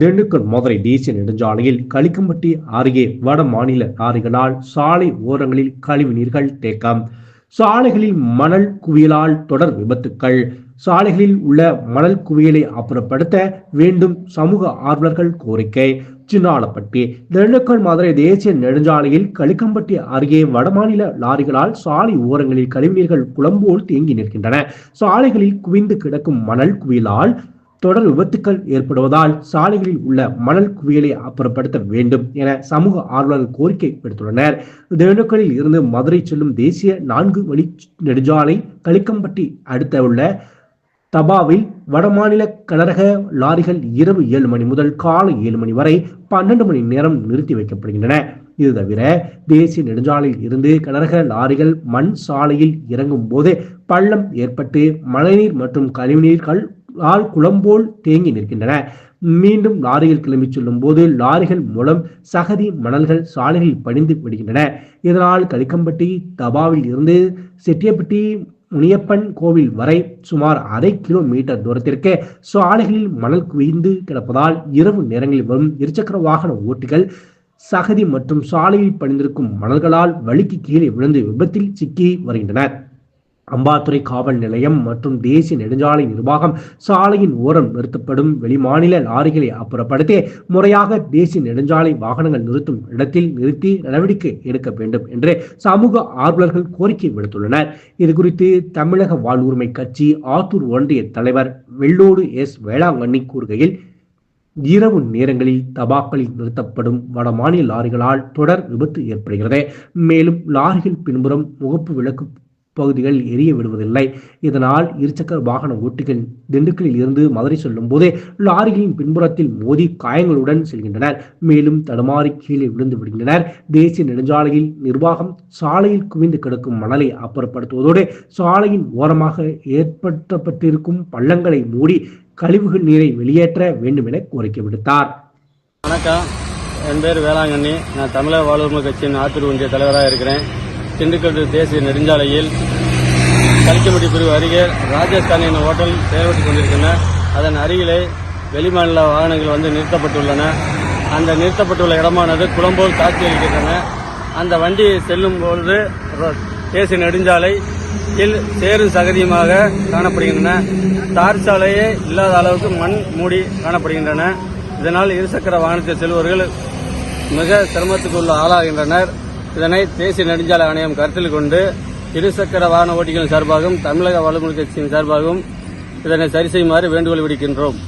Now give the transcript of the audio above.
திண்டுக்கல் மதுரை தேசிய நெடுஞ்சாலையில் களிக்கம்பட்டி அருகே வட மாநில லாரிகளால் சாலை ஓரங்களில் கழிவு நீர்கள் தேக்கம். சாலைகளில் மணல் குவியலால் தொடர் விபத்துக்கள். சாலைகளில் உள்ள மணல் குவியலை அப்புறப்படுத்த வேண்டும் சமூக ஆர்வலர்கள் கோரிக்கை. சின்னாளப்பட்டி திண்டுக்கல் மதுரை தேசிய நெடுஞ்சாலையில் களிக்கம்பட்டி அருகே வடமாநில லாரிகளால் சாலை ஓரங்களில் கழிவுநீர்கள் குளம்போல் தேங்கி நிற்கின்றன. சாலைகளில் குவிந்து கிடக்கும் மணல் குவியலால் தொடர் விபத்துக்கள் ஏற்படுவதால் சாலைகளில் உள்ள மணல் குவியலை அப்புறப்படுத்த வேண்டும் என சமூக ஆர்வலர்கள் கோரிக்கை விடுத்துள்ளனர். திண்டுக்கல்லில் இருந்து மதுரை செல்லும் தேசிய 4 வழி நெடுஞ்சாலை களிக்கம்பட்டி அடுத்த உள்ள தபாவில் வடமாநில கனரக லாரிகள் இரவு 7 மணி முதல் காலை 7 மணி வரை 12 மணி நேரம் நிறுத்தி வைக்கப்படுகின்றன. இது தவிர தேசிய நெடுஞ்சாலையில் இருந்து கனரக லாரிகள் மண் சாலையில் இறங்கும் போது பள்ளம் ஏற்பட்டு மழைநீர் மற்றும் கழிவுநீர்கள் குளம்போல் தேங்கி நிற்கின்றன. மீண்டும் லாரிகள் கிளம்பி செல்லும் போது லாரிகள் மூலம் சகதி மணல்கள் சாலைகளில் படிந்து விடுகின்றன. இதனால் களிக்கம்பட்டி தபாவில் இருந்து செட்டியப்பட்டி முனியப்பன் கோவில் வரை சுமார் 1/2 கிலோமீட்டர் தூரத்திற்கு சாலைகளில் மணல் குவிந்து கிடப்பதால் இரவு நேரங்களில் வரும் இருசக்கர வாகன ஓட்டிகள் சகதி மற்றும் சாலையில் படிந்திருக்கும் மணல்களால் வழிக்கு கீழே விழுந்து விபத்தில் சிக்கி வருகின்றனர். அம்பாத்துறை காவல் நிலையம் மற்றும் தேசிய நெடுஞ்சாலை நிர்வாகம் சாலையின் ஓரம் நிறுத்தப்படும் வெளிமாநில லாரிகளை அப்புறப்படுத்தி முறையாக தேசிய நெடுஞ்சாலை வாகனங்கள் நிறுத்தும் இடத்தில் நிறுத்தி நடவடிக்கை எடுக்க வேண்டும் என்று சமூக ஆர்வலர்கள் கோரிக்கை விடுத்துள்ளனர். இதுகுறித்து தமிழக வாழ்வுரிமை கட்சி ஆத்தூர் ஒன்றிய தலைவர் வெள்ளோடு எஸ் வேளாங்கண்ணி கூறுகையில், இரவு நேரங்களில் தபாக்களில் நிறுத்தப்படும் வடமாநில லாரிகளால் தொடர் விபத்து ஏற்படுகிறது. மேலும் லாரிகள் பின்புறம் முகப்பு விளக்கு பகுதிகள் எரிய விடுவதில்லை. இதனால் இருசக்கர வாகன ஓட்டிகள் திண்டுக்கல்லில் இருந்து மதுரை செல்லும் போது லாரிகளின் பின்புறத்தில் மோதி காயங்களுடன் செல்கின்றனர். மேலும் தடுமாறி கீழே விழுந்து விடுகின்றனர். தேசிய நெடுஞ்சாலையில் நிர்வாகம் சாலையில் குவிந்து கிடக்கும் மணலை அப்புறப்படுத்துவதோடு சாலையின் ஓரமாக ஏற்படுத்தப்பட்டிருக்கும் பள்ளங்களை மூடி கழிவுகள் நீரை வெளியேற்ற வேண்டும் என கோரிக்கை விடுத்தார். வணக்கம், என் பேர் வேளாங்கண்ணி. நான் தமிழக வாழ்வுரிமை கட்சியின் ஆத்தூர் ஒன்றிய தலைவராக இருக்கிறேன். திண்டுக்கல் தேசிய நெடுஞ்சாலையில் களிக்கம்பட்டி பிரிவு அருகே ராஜஸ்தான் என்ற ஹோட்டல் செயல்பட்டுக் கொண்டிருக்கின்றன. அதன் அருகிலே வெளிமாநில வாகனங்கள் வந்து நிறுத்தப்பட்டுள்ளன. அந்த நிறுத்தப்பட்டுள்ள இடமானது குளம்போல் காட்சி அளிக்கின்றன. அந்த வண்டி செல்லும் பொழுது தேசிய நெடுஞ்சாலை சேறு சகதியுமாக காணப்படுகின்றன. தார் சாலையே இல்லாத அளவுக்கு மண் மூடி காணப்படுகின்றன. இதனால் இருசக்கர வாகனத்தில் செல்பவர்கள் மிக சிரமத்துக்கு ஆளாகின்றனர். இதனை தேசிய நெடுஞ்சாலை ஆணையம் கருத்தில் கொண்டு இருசக்கர வாகன ஓட்டிகளின் சார்பாகவும் தமிழக வாழ்வுரிமை கட்சியின் சார்பாகவும் இதனை சரி செய்யுமாறு வேண்டுகோள் விடுக்கின்றோம்.